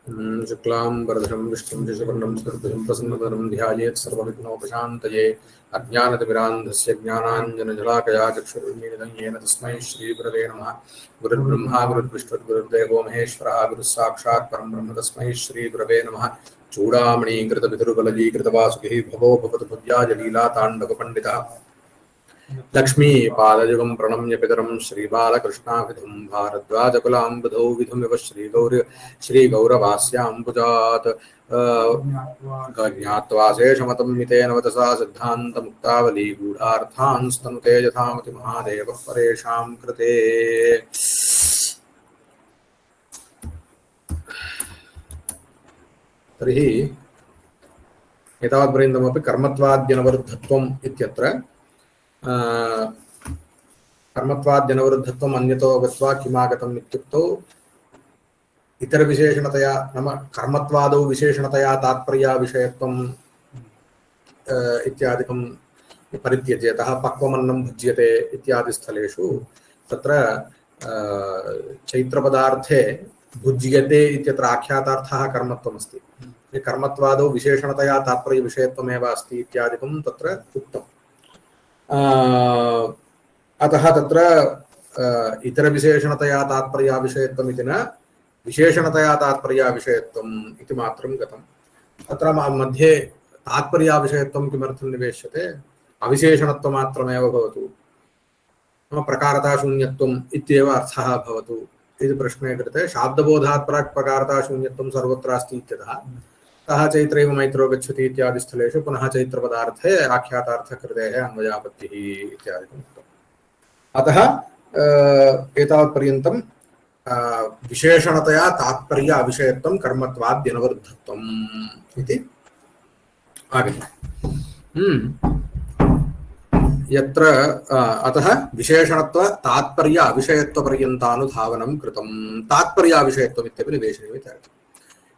शुक्लांबरधरं विष्णुं शशिवर्णं चतुर्भुजं प्रसन्नवदनं ध्यायेत् सर्वविघ्नोपशान्तये अज्ञानतिमिरान्धस्य ज्ञानाञ्जनशलाकया चक्षुरुन्मीलितं येन तस्मै श्रीगुरवे नमः। गुरुर्ब्रह्मा गुरुर्विष्णुर्गुरुर्देवो महेश्वरः गुरुः साक्षात् परं ब्रह्म तस्मै श्रीगुरवे नमः। चूडामणीकृतपितरुबलजीकृतवासुकिः भवो भवतु भुव्याजलीलाताण्डवपण्डितः लक्ष्मीपादयुगं प्रणम्य पितरं श्रीबालकृष्णाभिधुं भारद्वाजकुलाम्बुधौ विधुमिव श्रीगौरवास्याम्बुजात् ज्ञात्वा शेषमतं मितेन वचसा सिद्धान्तमुक्तावली गूढार्थांस्तनुते यथामति महादेवः परेषां कृते। तर्हि एतावत्पर्यन्तमपि कर्मत्वाद्यनवरुद्धत्वम् इत्यत्र कर्मत्वाद्यनवरुद्धत्वम् अन्यतो गत्वा किमागतम् इत्युक्तौ इतरविशेषणतया नाम कर्मत्वादौ विशेषणतया तात्पर्या विषयत्वम् इत्यादिकं परित्यज्य यतः पक्वमन्नं भुज्यते इत्यादिस्थलेषु तत्र चैत्रपदार्थे भुज्यते इत्यत्र आख्यातार्थः कर्मत्वमस्ति। कर्मत्वादौ विशेषणतया तात्पर्यविषयत्वमेव अस्ति इत्यादिकं तत्र उक्तम्। अतः तत्र इतरविशेषणतया तात्पर्याविषयत्वम् इति न विशेषणतया तात्पर्याविषयत्वम् इति मात्रं गतम्। तत्र मध्ये तात्पर्याविषयत्वं किमर्थं निवेश्यते, अविशेषणत्वमात्रमेव भवतु, प्रकारताशून्यत्वम् इत्येव अर्थः भवतु इति प्रश्ने कृते शाब्दबोधात् प्राक् प्रकारताशून्यत्वं सर्वत्र अस्ति इत्यतः अतः चैत्रैव मैत्रो गच्छति इत्यादि स्थलेषु पुनः चैत्रपदार्थे आख्यातार्थकृतेः अन्वयापत्तिः इत्यादिकम् उक्तम्। अतः एतावत्पर्यन्तं विशेषणतया तात्पर्य अविषयत्वं कर्मत्वाद्यनवरुद्धत्वम् इति आगतम्। यत्र अतः विशेषणत्व तात्पर्य अविषयत्वपर्यन्तानुधावनं कृतं। तात्पर्याविषयत्वम् इत्यपि निवेशनीयमिति आगतम्।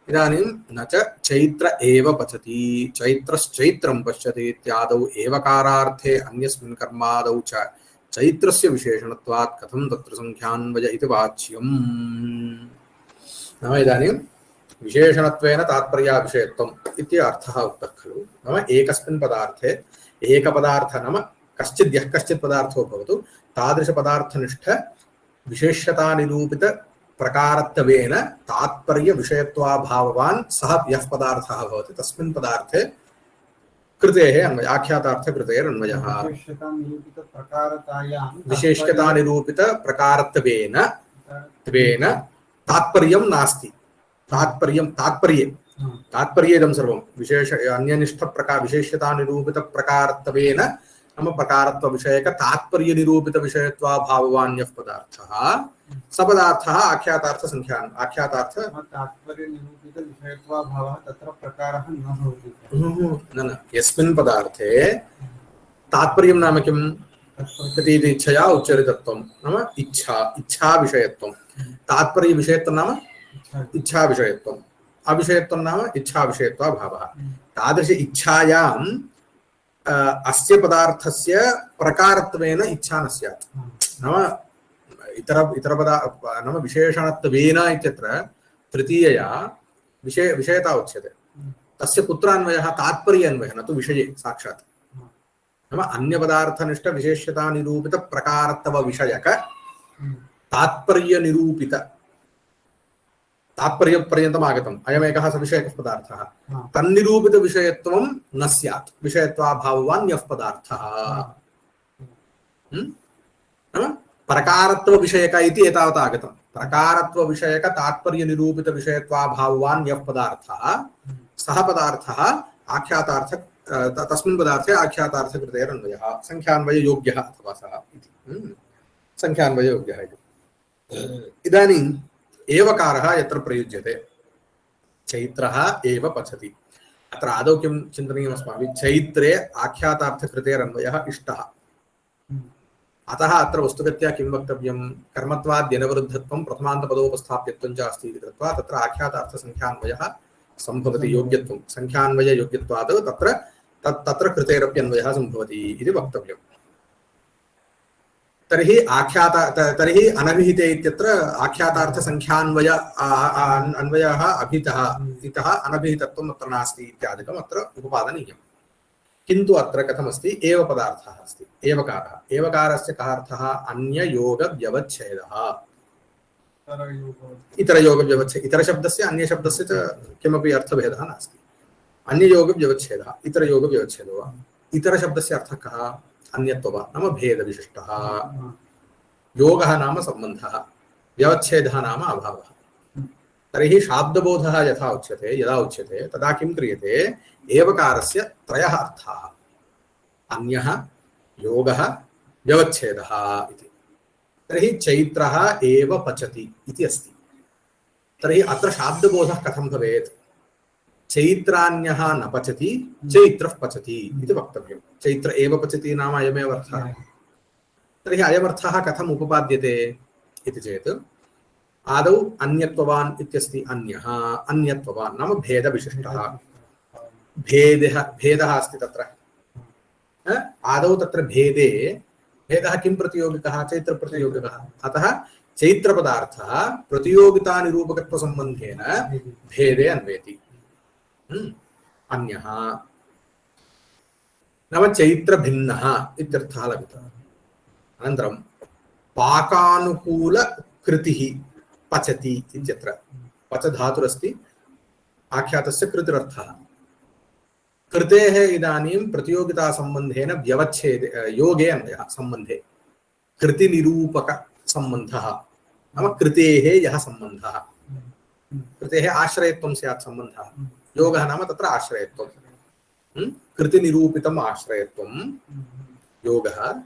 इदानीं न च चैत्र एव पचति चैत्रश्चैत्रं पश्यति इत्यादौ एवकारार्थे अन्यस्मिन् कर्मादौ च चैत्रस्य विशेषणत्वात् कथं तत्र संख्यान्वय इति वाच्यम्। नाम इदानीं विशेषणत्वेन तात्पर्याविषयत्वम् इति अर्थः उक्तः खलु। नाम एकस्मिन् पदार्थे एकपदार्थ नाम कश्चित् यः कश्चित् पदार्थो भवतु तादृशपदार्थनिष्ठ विशेष्यतानिरूपित प्रकारत्वेन तात्पर्य विषयत्वाभाववान् सः यः पदार्थः भवति तस्मिन् पदार्थे कृतेः अन्वयः आख्यातार्थकृतेरन्वयः। विशेष्यतानिरूपित प्रकारत्वेन तात्पर्यं नास्ति। तात्पर्ये इदं सर्वं विशेष अन्यनिष्ठ प्रकार विशेष्यतानिरूपित प्रकारत्वेन नाम प्रकारत्व विषयक तात्पर्य निरूपित विषयत्वाभाववान् यः पदार्थः स पदार्थः आख्यातार्थ संख्यान् आख्यातार्थ तात्पर्य निरूपित विषयत्वाभावः तत्र प्रकारः न भवति। न यस्मिन् पदार्थे तात्पर्यं नाम किं इति इच्छया उच्चरितत्वं नाम इच्छा विषयत्वं तात्पर्य विषयत्वं नाम इच्छा विषयत्वम् अविषयत्वं नाम इच्छा विषयत्वाभावः। तादृश इच्छायाम् अस्य पदार्थस्य प्रकारत्वेन इच्छा न स्यात्। नाम नाम विशेषणत्वेन इत्यत्र तृतीयया विषयता उच्यते। तस्य कुत्र अन्वयः तात्पर्य अन्वयः न तु विषये साक्षात्। नाम अन्यपदार्थनिष्ठ विशेष्यता निरूपित प्रकारत्व विषयक तात्पर्य निरूपित तात्पर्यपर्यन्तम् आगतम् अयमेकः सविषयकः पदार्थः तन्निरूपित विषयत्वं न स्यात् विषयत्वाभाववान् यः पदार्थः। प्रकारत्व विषयक इति एतावत् आगतं। प्रकारत्व विषयक तात्पर्य निरूपित विषयत्वाभाववान् यः पदार्थः सः पदार्थः आख्यातार्थ तस्मिन् पदार्थे आख्यातार्थकृतेरन्वयः संख्यान्वय योग्यः अथवा सः इति संख्यान्वय योग्यः इति। इदानीं एवकारः यत्र प्रयुज्यते चैत्रः एव पचति अत्र आदौ किं चिन्तनीयम् अस्माभिः चैत्रे आख्यातार्थकृतेरन्वयः इष्टः। अतः अत्र वस्तुगत्या किं वक्तव्यं कर्मत्वाद्यनवरुद्धत्वं प्रथमान्तपदोपस्थाप्यत्वं च अस्ति इति कृत्वा तत्र आख्यातार्थसंख्यान्वयः सम्भवति योग्यत्वं संख्यान्वययोग्यत्वात् तत्र कृतेरप्यन्वयः सम्भवति इति वक्तव्यम्। तर्हि तर्हि अनभिहिते इत्यत्र आख्यातार्थसङ्ख्यान्वय अन्वयः अभितः इतः अनभिहितत्वम् अत्र नास्ति इत्यादिकम् अत्र उपपादनीयम्। किन्तु अत्र कथमस्ति एव पदार्थः अस्ति एवकारः। एवकारस्य कः अर्थः? अन्ययोगव्यवच्छेदः। इतरयोगव्यवच्छेदः इतरशब्दस्य अन्यशब्दस्य च किमपि अर्थभेदः नास्ति। अन्ययोगव्यवच्छेदः इतरयोगव्यवच्छेदो वा। इतरशब्दस्य अर्थः कः? अन्यत्व वा नाम भेदविशिष्टः। योगः नाम सम्बन्धः, व्यवच्छेदः नाम अभावः। तर्हि शाब्दबोधः यथा उच्यते यदा उच्यते तदा किं क्रियते? एवकारस्य त्रयः अर्थाः अन्यः, योगः, व्यवच्छेदः इति। तर्हि चैत्रः एव पचति इति अस्ति। तर्हि अत्र शाब्दबोधः कथं भवेत्? चैत्रान्यः न पचति, चैत्रः पचति इति वक्तव्यं। चैत्र एव पचति नाम अयमेव अर्थः। तर्हि अयमर्थः कथम् उपपाद्यते इति चेत् आदौ अन्यत्ववान् इत्यस्ति। अन्यः अन्यत्ववान् नाम भेदविशिष्टः। भेदः अस्ति तत्र। आदौ तत्र भेदः किं प्रतियोगिकः? चैत्रप्रतियोगिकः। अतः चैत्रपदार्थः प्रतियोगितानिरूपकत्वसम्बन्धेन भेदे अन्वेति। अन्यः नाम चैत्रभिन्नः इत्यर्थः लभ्यते। अनन्तरं पाकानुकूलकृतिः पचति इत्यत्र पच धातुरस्ति, आख्यातस्य कृतिरर्थः। कृतेः इदानीं प्रतियोगितासम्बन्धेन व्यवच्छेदे योगे अन्वयः सम्बन्धे कृतिनिरूपकसम्बन्धः नाम कृतेः यः सम्बन्धः। कृतेः आश्रयत्वं स्यात् सम्बन्धः। योगः नाम तत्र आश्रयत्वं। कृतिनिरूपितम् आश्रयत्वं योगः।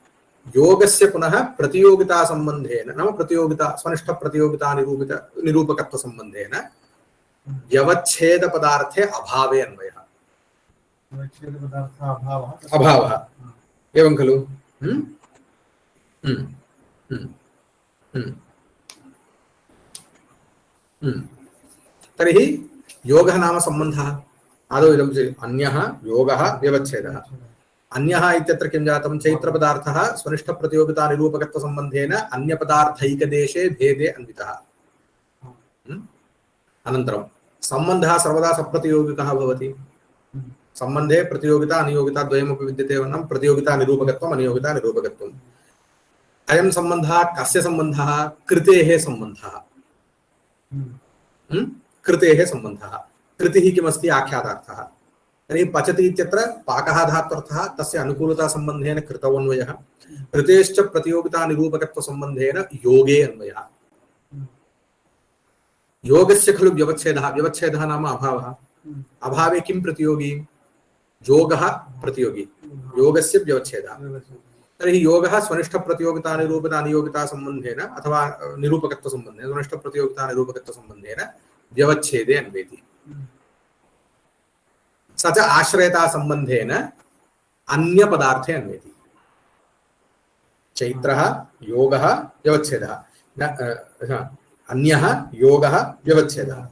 योगस्य पुनः प्रतियोगितासम्बन्धेन नाम प्रतियोगिता स्वनिष्ठप्रतियोगिता निरूपकत्वसम्बन्धेन व्यवच्छेदपदार्थे अभावे अन्वयः। अभावः एवं खलु? तर्हि योगः नाम सम्बन्धः। आदौ इदं अन्यः योगः व्यवच्छेदः। अन्यः इत्यत्र किं जातं? चैत्रपदार्थः स्वनिष्ठप्रतियोगितानिरूपकत्वसम्बन्धेन अन्यपदार्थैकदेशे भेदे अन्वितः। अनन्तरं सम्बन्धः सर्वदा सप्रतियोगिकः भवति। सम्बन्धे प्रतियोगिता अनियोगिता द्वयमपि विद्यते वर्णं प्रतियोगिता निरूपकत्वम् अनियोगिता निरूपकत्वम्। अयं सम्बन्धः कस्य सम्बन्धः? कृतेः सम्बन्धः। कृतेः सम्बन्धः। कृतिः किमस्ति? आख्यातार्थः। तर्हि पचति इत्यत्र पाकः धात्वर्थः, तस्य अनुकूलतासम्बन्धेन कृतौ अन्वयः। कृतेश्च प्रतियोगितानिरूपकत्वसम्बन्धेन योगे अन्वयः। योगस्य खलु व्यवच्छेदः। व्यवच्छेदः नाम अभावः। अभावे किं प्रतियोगी? योगः प्रतियोगी। योगस्य व्यवच्छेदः। तर्हि योगः स्वनिष्ठप्रतियोगितानिरूपितानियोगितासम्बन्धेन अथवा निरूपकत्वसम्बन्धेन स्वनिष्ठप्रतियोगितानिरूपकत्वसम्बन्धेन व्यवच्छेदे अन्वेति। स च आश्रयतासम्बन्धेन अन्यपदार्थे अन्वेति। चैत्रः योगः व्यवच्छेदः अन्यः योगः व्यवच्छेदः।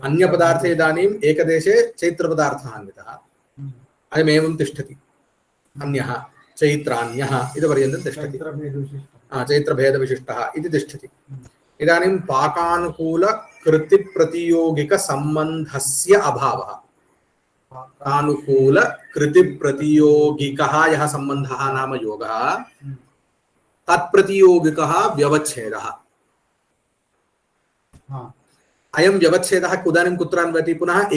अन्यपदार्थे इदानीम् एकदेशे चैत्रपदार्थः अन्वितः। अयमेवं तिष्ठति। अन्यः चैत्रान्यः इति पर्यन्तं तिष्ठति। चैत्रभेदविशिष्टः इति तिष्ठति। इदानीं पाकानुकूलकृतिप्रतियोगिकसम्बन्धस्य अभावः। पाकानुकूलकृतिप्रतियोगिकः यः सम्बन्धः नाम योगः, तत्प्रतियोगिकः व्यवच्छेदः। अयं व्यवच्छेदः कुदानीं कुत्र अन्वयति? पुनः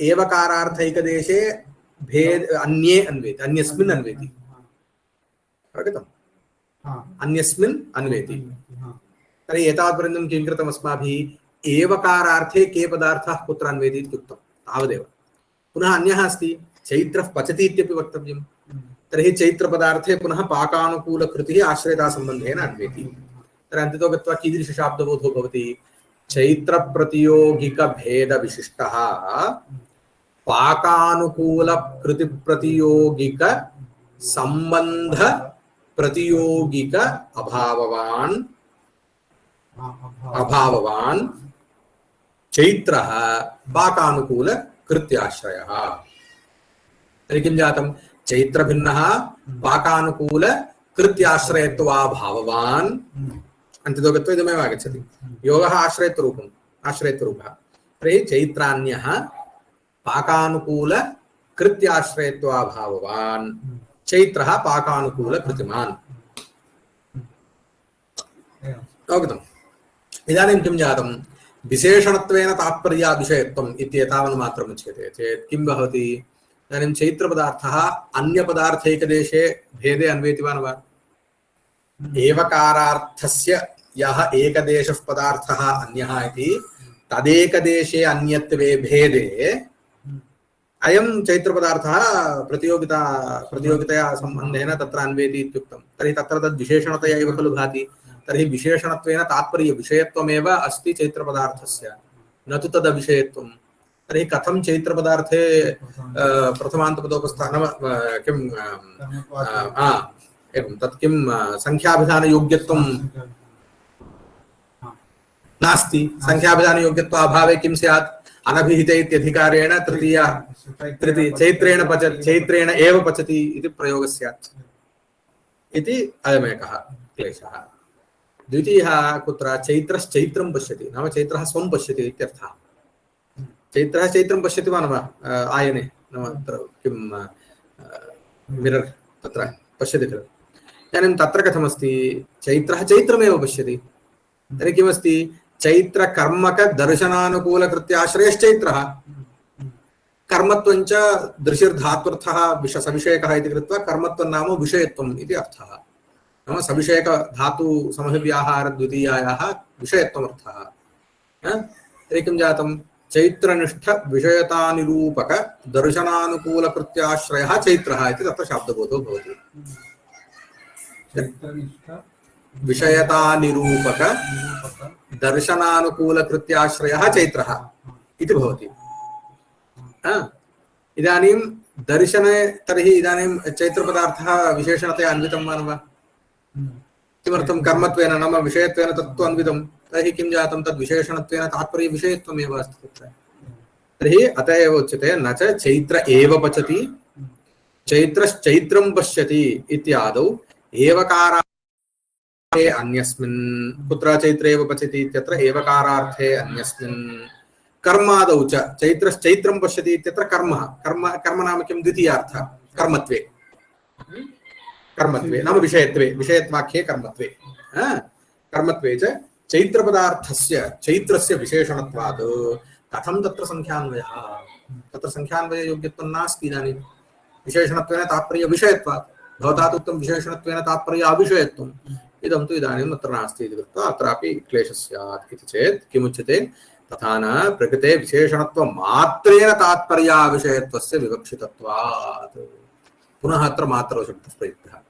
एवकारार्थैकदेशे भेद अन्ये अन्वेति, अन्यस्मिन् अन्वेति। अवगतम्? अन्यस्मिन् अन्वेति। तर्हि एतावत्पर्यन्तं किं कृतम् अस्माभिः? एवकारार्थे के पदार्थाः कुत्र अन्वेति इति उक्तं, तावदेव। पुनः अन्यः अस्ति चैत्रः पचति इत्यपि वक्तव्यं। तर्हि चैत्रपदार्थे पुनः पाकानुकूलकृतिः आश्रयतासम्बन्धेन अन्वेति। तर्हि अन्तितो गत्वा कीदृशशाब्दबोधो भवति? चैत्रप्रतियोगिकभेदविशिष्टः पाकानुकूलकृतिप्रतियोगिक सम्बन्ध प्रतियोगिक अभाववान् चैत्रः पाकानुकूल कृत्याश्रयः। तर्हि किं जातं? चैत्रभिन्नः पाकानुकूल कृत्याश्रयत्वाभाववान् अन्तितो गत्वा इदमेव आगच्छति योगः आश्रयत्वरूपम् आश्रयत्वरूपः तर्हि चैत्रान्यः पाकानुकूल कृत्याश्रयत्वाभाववान् चैत्रः पाकानुकूल कृतिमान् अवगतम् इदानीं किं जातं विशेषणत्वेन तात्पर्याविषयत्वम् इत्येतावन् मात्रम् उच्यते चेत् किं भवति इदानीं चैत्रपदार्थः अन्यपदार्थैकदेशे भेदे अन्वेति वा न वा एवकारार्थस्य यः एकदेशः पदार्थः अन्यः इति तदेकदेशे अन्यत्वे भेदे अयं चैत्रपदार्थः प्रतियोगितया सम्बन्धेन तत्र अन्वेति इत्युक्तं तर्हि तत्र तद् विशेषणतया एव खलु भाति तर्हि विशेषणत्वेन तात्पर्यविषयत्वमेव अस्ति चैत्रपदार्थस्य न तु तदविषयत्वं तर्हि कथं चैत्रपदार्थे प्रथमान्तपदोपस्थानं किं एवं तत् किं संख्याभिधानयोग्यत्वं नास्ति संख्याभिधानयोग्यत्वाभावे किं स्यात् अनभिहिते इत्यधिकारेण तृतीय चैत्रेण एव पचति इति प्रयोगः स्यात् इति अयमेकः क्लेशः द्वितीयः कुत्र चैत्रश्चैत्रं पश्यति नाम चैत्रः स्वं पश्यति इत्यर्थः चैत्रः चैत्रं पश्यति वा न वा आयने नाम तत्र किं मिरर् तत्र पश्यति खलु इदानीं तत्र कथमस्ति चैत्रः चैत्रमेव पश्यति तर्हि किमस्ति चैत्रकर्मकदर्शनानुकूलकृत्याश्रयश्चैत्रः कर्मत्वञ्च दृशिर्धात्वर्थः सविषयकः इति कृत्वा कर्मत्वं नाम विषयत्वम् इति अर्थः नाम सविषयकधातुसमभिव्याहारद्वितीयायाः विषयत्वमर्थः तर्हि किं जातं चैत्रनिष्ठविषयतानिरूपकदर्शनानुकूलकृत्याश्रयः चैत्रः इति तत्र शाब्दबोधो भवति विषयतानिरूपक दर्शनानुकूलकृत्याश्रयः चैत्रः इति भवति इदानीं दर्शने तर्हि इदानीं चैत्रपदार्थः विशेषणतया अन्वितं वा न वा किमर्थं कर्मत्वेन नाम विषयत्वेन तत्तु अन्वितं तर्हि किं जातं तद् विशेषणत्वेन तात्पर्यविषयत्वमेव अस्ति तत्र तर्हि अत एव उच्यते न च चैत्र एव पचति चैत्रश्चैत्रं पश्यति इत्यादौ एवकारार्थे अन्यस्मिन् कुत्र चैत्र एव पचति इत्यत्र एवकारार्थे अन्यस्मिन् कर्मादौ च चैत्रश्चैत्रं पश्यति इत्यत्र कर्म नाम किं द्वितीयार्थः कर्मत्वे नाम विषयत्वाख्ये कर्मत्वे च चैत्रपदार्थस्य चैत्रस्य विशेषणत्वात् कथं तत्र संख्यान्वयः तत्र संख्यान्वययोग्यत्वं नास्ति इदानीं विशेषणत्वेन तात्पर्यविषयत्वात् भवता उक्तं विशेषणत्वेन तात्पर्य अविषयत्वम् इदं तु इदानीम् अत्र नास्ति इति कृत्वा अत्रापि क्लेशः स्यात् इति चेत् किमुच्यते तथा न प्रकृते विशेषणत्वमात्रेण तात्पर्याविषयत्वस्य विवक्षितत्वात् पुनः अत्र मात्रौ शब्दः प्रयुक्तः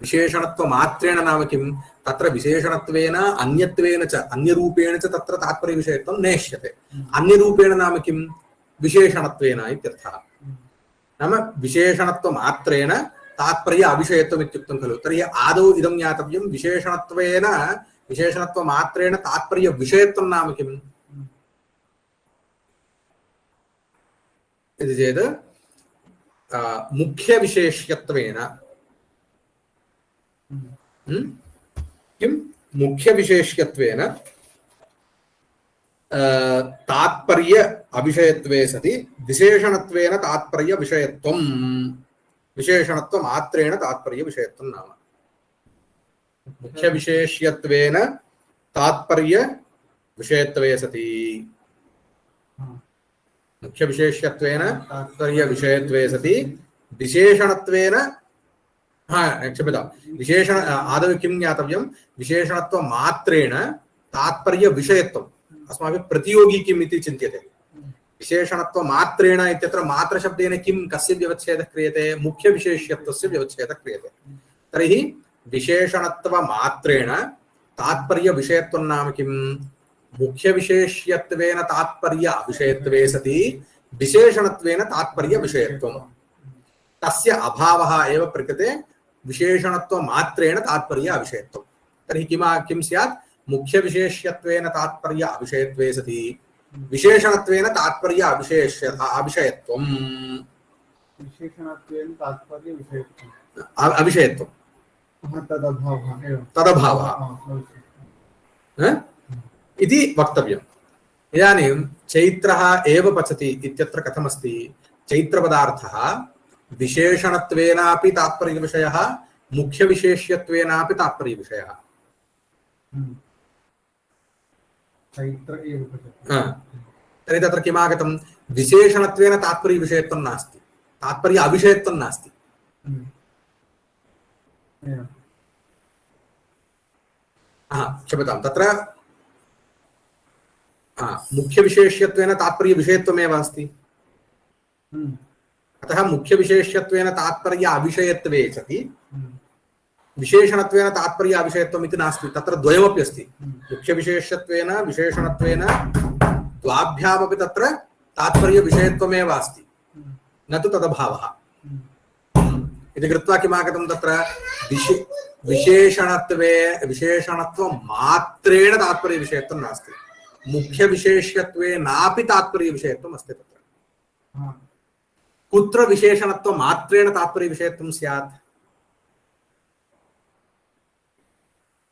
विशेषणत्वमात्रेण नाम किं तत्र विशेषणत्वेन अन्यत्वेन च अन्यरूपेण च तत्र तात्पर्यविषयत्वं नेष्यते अन्यरूपेण नाम किं विशेषणत्वेन इत्यर्थः नाम विशेषणत्वमात्रेण तात्पर्य अविषयत्वम् इत्युक्तं खलु तर्हि आदौ इदं ज्ञातव्यं विशेषणत्वमात्रेण तात्पर्यविषयत्वं नाम किम् इति चेत् मुख्यविशेष्यत्वेन किं मुख्यविशेष्यत्वेन तात्पर्य अविषयत्वे सति विशेषणत्वेन तात्पर्य विषयत्वं विशेषणत्वमात्रेण तात्पर्य विषयत्वं नाम मुख्यविशेष्यत्वेन तात्पर्य विषयत्वे सति मुख्यविशेष्यत्वेन तात्पर्य विषयत्वे सति विशेषणत्वेन क्षम्यतां विशेषण आदौ किं ज्ञातव्यं विशेषणत्वमात्रेण तात्पर्य विषयत्वम् अस्माभिः प्रतियोगी किम् इति चिन्त्यते विशेषणत्वमात्रेण इत्यत्र मात्रशब्देन किं कस्य व्यवच्छेदः क्रियते मुख्यविशेष्यत्वस्य व्यवच्छेदः क्रियते तर्हि विशेषणत्वमात्रेण तात्पर्यविषयत्वं नाम किं मुख्यविशेष्यत्वेन तात्पर्य अविषयत्वे सति विशेषणत्वेन तात्पर्यविषयत्वं तस्य अभावः एव प्रकृते विशेषणत्वमात्रेण तात्पर्य अविषयत्वं तर्हि किं स्यात् मुख्यविशेष्यत्वेन तात्पर्य अविषयत्वे सति विशेषणत्वेन तात्पर्य अविषयत्वम् विशेषणत्वेन तात्पर्य विषयत्वम् अविषयत्वम् तदभावः एवं तदभावः इति वक्तव्यम्। इदानीं चैत्रः एव पचति इत्यत्र कथमस्ति? चैत्रपदार्थः विशेषणत्वेनापि तात्पर्यविषयः, मुख्यविशेष्यत्वेनापि तात्पर्यविषयः। चैत्र एव पचति। तर्हि तत्र किमागतं? विशेषणत्वेन तात्पर्यविषयत्वं नास्ति, तात्पर्य अविषयत्वं नास्ति। क्षम्यतां, तत्र मुख्यविशेष्यत्वेन तात्पर्यविषयत्वमेव अस्ति। अतः मुख्यविशेष्यत्वेन तात्पर्य अविषयत्वे सति विशेषणत्वेन तात्पर्य अविषयत्वम् इति नास्ति, तत्र द्वयमपि अस्ति। मुख्यविशेष्यत्वेन विशेषणत्वेन द्वाभ्यामपि तत्र तात्पर्यविषयत्वमेव अस्ति, न तु तदभावः इति कृत्वा किमागतं? तत्र विशेषणत्वमात्रेण तात्पर्यविषयत्वं नास्ति, मुख्यविशेष्यत्वेनापि तात्पर्यविषयत्वम् अस्ति। तत्र कुत्र विशेषणत्वमात्रेण तात्पर्यविषयत्वं स्यात्?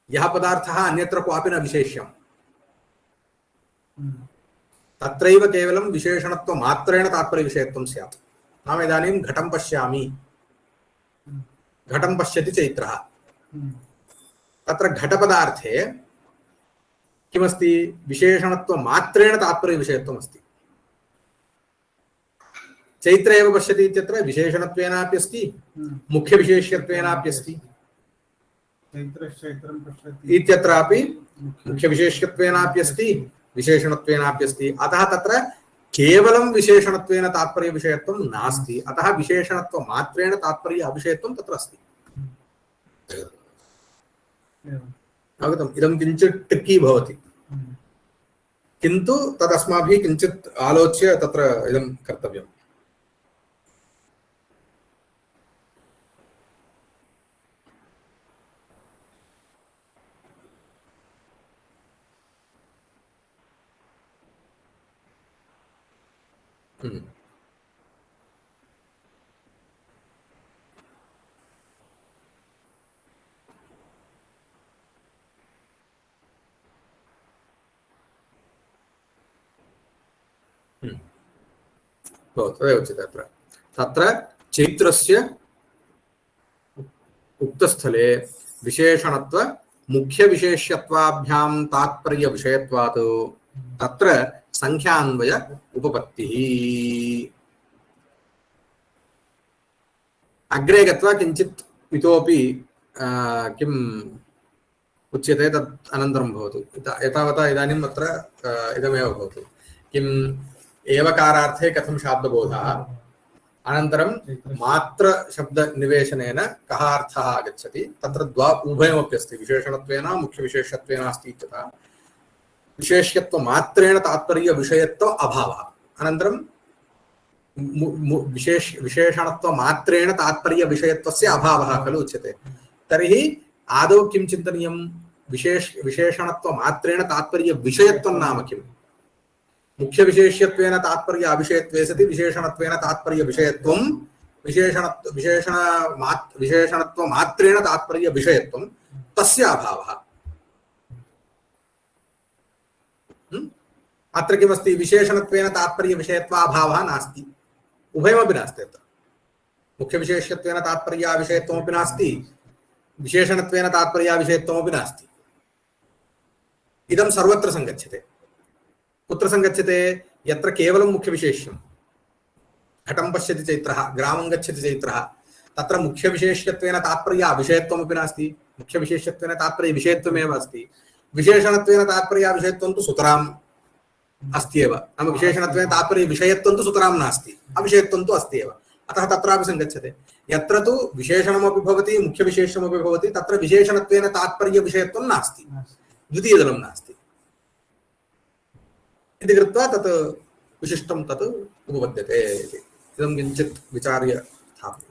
यः पदार्थः अन्यत्र क्वापि न विशेष्यं, तत्रैव केवलं विशेषणत्वमात्रेण तात्पर्यविषयत्वं स्यात्। नाम इदानीं घटं पश्यामि, घटं पश्यति चैत्रः, तत्र घटपदार्थे किमस्ति? विशेषणत्वमात्रेण तात्पर्यविषयत्वम् अस्ति। चैत्र एव पश्यति इत्यत्र विशेषणत्वेनापि अस्ति, मुख्यविशेष्यत्वेनापि अस्ति। इत्यत्रापि मुख्यविशेष्यत्वेनापि अस्ति, विशेषणत्वेनापि अस्ति। अतः तत्र केवलं विशेषणत्वेन तात्पर्यविषयत्वं नास्ति, अतः विशेषणत्वमात्रेण तात्पर्य अविषयत्वं तत्र अस्ति। अवगतम्? इदं किञ्चित् ट्रिकी भवति, किन्तु तदस्माभिः किञ्चित् आलोच्य तत्र इदं कर्तव्यम्। तदेव उच्यते अत्र। तत्र चैत्रस्य उक्तस्थले विशेषणत्व मुख्यविशेष्यत्वाभ्यां तात्पर्यविषयत्वात् तत्र संख्यान्वय उपपत्तिः। अग्रे गत्वा किञ्चित् इतोपि किम् उच्यते तत् अनन्तरं भवतु। एतावता इदानीम् अत्र इदमेव भवतु। किम् एवकारार्थे कथं शाब्दबोधः, अनन्तरं मात्र शब्दनिवेशनेन कः अर्थः आगच्छति, तत्र उभयमपि अस्ति, विशेषणत्वेन मुख्यविशेषत्वेन अस्ति इत्यतः विशेष्यत्वमात्रेण तात्पर्यविषयत्व अभावः, अनन्तरं विशेषणत्वमात्रेण तात्पर्यविषयत्वस्य अभावः खलु उच्यते। तर्हि आदौ किं चिन्तनीयं? विशेषणत्वमात्रेण तात्पर्यविषयत्वं नाम किम्? मुख्यविशेष्यत्वेन तात्पर्य अविषयत्वे सति विशेषणत्वेन तात्पर्यविषयत्वं, विशेषणत्वमात्रेण तात्पर्यविषयत्वं, तस्य अभावः। अत्र किमस्ति? विशेषणत्वेन तात्पर्यविषयत्वाभावः नास्ति, उभयमपि नास्ति। अत्र मुख्यविशेष्यत्वेन तात्पर्याविषयत्वमपि नास्ति, विशेषणत्वेन तात्पर्याविषयत्वमपि नास्ति। इदं सर्वत्र संगच्छते। कुत्र संगच्छते? यत्र केवलं मुख्यविशेष्यं, घटं पश्यति चैत्रः, ग्रामं गच्छति चैत्रः, तत्र मुख्यविशेष्यत्वेन तात्पर्य अविषयत्वमपि नास्ति, मुख्यविशेष्यत्वेन तात्पर्य विषयत्वमेव अस्ति। विशेषणत्वेन तात्पर्य विषयत्वं तु सुतराम् अस्ति एव, नाम विशेषणत्वेन तात्पर्य विषयत्वं तु सुतरां नास्ति, अविषयत्वं तु अस्ति एव। अतः तत्रापि संगच्छते। यत्र तु विशेषणमपि भवति मुख्यविशेषणमपि भवति, तत्र विशेषणत्वेन तात्पर्य विषयत्वं नास्ति, द्वितीयदलं नास्ति इति कृत्वा तत् विशिष्टं तत् उपपद्यते इति। इदं किञ्चित् विचार्य स्थापयामि।